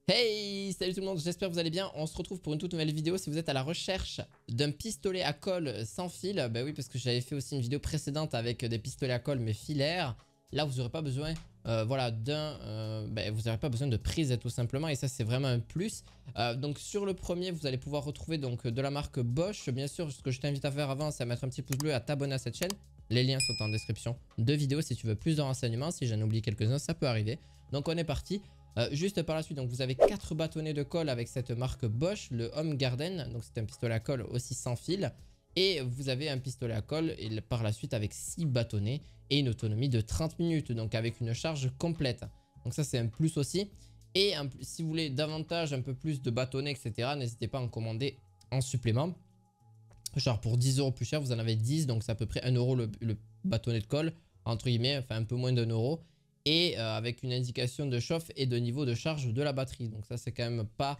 Hey, salut tout le monde, j'espère que vous allez bien. On se retrouve pour une toute nouvelle vidéo. Si vous êtes à la recherche d'un pistolet à colle sans fil, bah oui, parce que j'avais fait aussi une vidéo précédente avec des pistolets à colle mais filaires. Là, vous n'aurez pas besoin, voilà, vous n'aurez pas besoin de prise tout simplement, et ça c'est vraiment un plus. Donc sur le premier, vous allez pouvoir retrouver donc de la marque Bosch. Bien sûr, ce que je t'invite à faire avant, c'est à mettre un petit pouce bleu, à t'abonner à cette chaîne. Les liens sont en description de vidéo si tu veux plus de renseignements. Si j'en oublie quelques-uns, ça peut arriver. Donc on est parti. Juste par la suite, donc vous avez 4 bâtonnets de colle avec cette marque Bosch, le Home Garden, donc c'est un pistolet à colle aussi sans fil. Et vous avez un pistolet à colle et par la suite avec 6 bâtonnets et une autonomie de 30 minutes, donc avec une charge complète. Donc ça c'est un plus aussi. Et si vous voulez davantage, un peu plus de bâtonnets, etc., n'hésitez pas à en commander en supplément. Genre pour 10 € plus cher, vous en avez 10, donc c'est à peu près 1 € le bâtonnet de colle, entre guillemets, enfin un peu moins d'1 €. Et avec une indication de chauffe et de niveau de charge de la batterie. Donc ça c'est quand même pas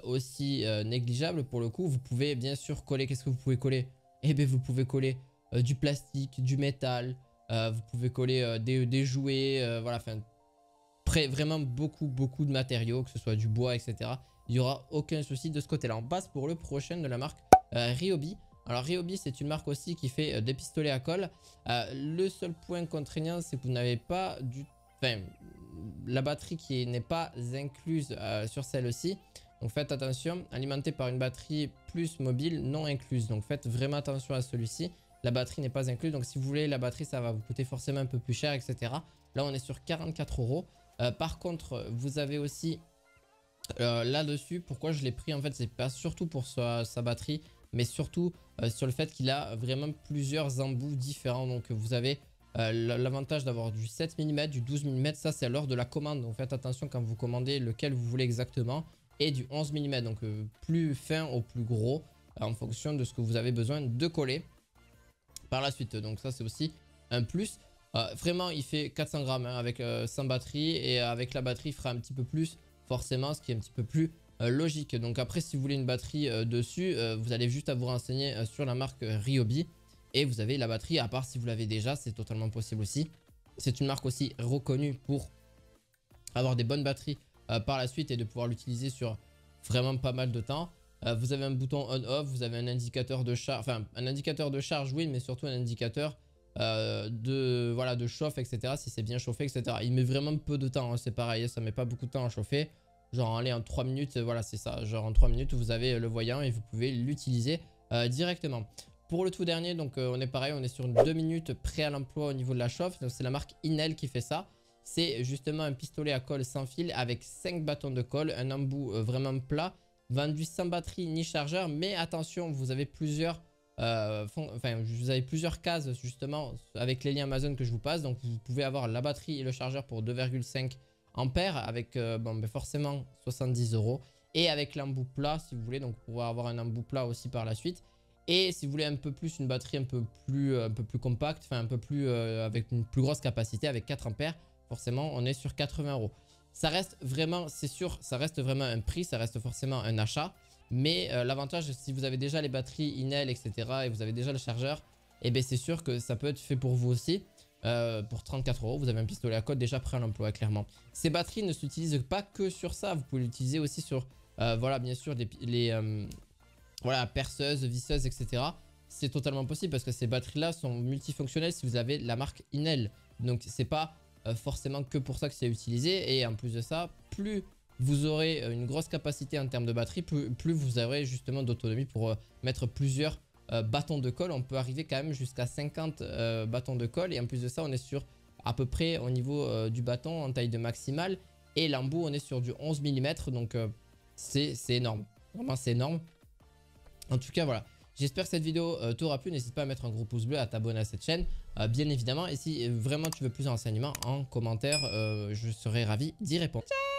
aussi négligeable pour le coup. Vous pouvez bien sûr coller, qu'est-ce que vous pouvez coller? Eh bien vous pouvez coller du plastique, du métal, vous pouvez coller des jouets, voilà, enfin vraiment beaucoup de matériaux, que ce soit du bois, etc. Il n'y aura aucun souci de ce côté-là. On passe pour le prochain de la marque Ryobi. Alors Ryobi c'est une marque aussi qui fait des pistolets à colle. Le seul point contraignant c'est que vous n'avez pas la batterie qui n'est pas incluse sur celle-ci. Donc faites attention, alimenté par une batterie plus mobile non incluse. Donc faites vraiment attention à celui-ci. La batterie n'est pas incluse, donc si vous voulez la batterie ça va vous coûter forcément un peu plus cher, etc. Là on est sur 44 €. Par contre vous avez aussi là-dessus, pourquoi je l'ai pris en fait, c'est pas surtout pour sa batterie, mais surtout sur le fait qu'il a vraiment plusieurs embouts différents. Donc vous avez l'avantage d'avoir du 7 mm, du 12 mm, ça c'est lors de la commande. Donc faites attention quand vous commandez lequel vous voulez exactement. Et du 11 mm, donc plus fin au plus gros, en fonction de ce que vous avez besoin de coller par la suite. Donc ça c'est aussi un plus. Vraiment il fait 400 grammes hein, avec sans batterie, et avec la batterie il fera un petit peu plus forcément, ce qui est un petit peu plus logique. Donc après si vous voulez une batterie dessus, vous allez juste à vous renseigner sur la marque Ryobi. Et vous avez la batterie, à part si vous l'avez déjà, c'est totalement possible aussi. C'est une marque aussi reconnue pour avoir des bonnes batteries par la suite et de pouvoir l'utiliser sur vraiment pas mal de temps. Vous avez un bouton on-off, vous avez un indicateur de charge, enfin un indicateur de charge oui, mais surtout un indicateur de chauffe, etc. Si c'est bien chauffé, etc. Il met vraiment peu de temps, hein, c'est pareil, ça met pas beaucoup de temps à chauffer. Genre allez en 3 minutes, voilà c'est ça, genre en 3 minutes vous avez le voyant et vous pouvez l'utiliser directement. Pour le tout dernier, donc on est pareil, on est sur une 2 minutes prêt à l'emploi au niveau de la chauffe. Donc c'est la marque Inel qui fait ça. C'est justement un pistolet à colle sans fil avec 5 bâtons de colle, un embout vraiment plat, vendu sans batterie ni chargeur. Mais attention, vous avez plusieurs cases justement avec les liens Amazon que je vous passe. Donc vous pouvez avoir la batterie et le chargeur pour 2,5 ampères avec forcément 70 €. Et avec l'embout plat si vous voulez, donc vous pouvez avoir un embout plat aussi par la suite. Et si vous voulez un peu plus, une batterie un peu plus compacte, enfin un peu plus avec une plus grosse capacité, avec 4 ampères, forcément on est sur 80 €. Ça reste vraiment, c'est sûr, ça reste vraiment un prix, ça reste forcément un achat. Mais l'avantage, si vous avez déjà les batteries Inel, etc. et vous avez déjà le chargeur, et bien c'est sûr que ça peut être fait pour vous aussi. Pour 34 €, vous avez un pistolet à colle déjà prêt à l'emploi, clairement. Ces batteries ne s'utilisent pas que sur ça, vous pouvez l'utiliser aussi sur, voilà, bien sûr, voilà, perceuse, visseuse, etc. C'est totalement possible parce que ces batteries-là sont multifonctionnelles si vous avez la marque Inel. Donc, c'est pas forcément que pour ça que c'est utilisé. Et en plus de ça, plus vous aurez une grosse capacité en termes de batterie, plus vous aurez justement d'autonomie pour mettre plusieurs bâtons de colle. On peut arriver quand même jusqu'à 50 bâtons de colle. Et en plus de ça, on est sur à peu près au niveau du bâton en taille de maximale. Et l'embout, on est sur du 11 mm. Donc, c'est énorme. Vraiment, c'est énorme. En tout cas voilà, j'espère que cette vidéo t'aura plu. N'hésite pas à mettre un gros pouce bleu, à t'abonner à cette chaîne bien évidemment. Et si vraiment tu veux plus de renseignements en commentaire, je serai ravi d'y répondre. Ciao!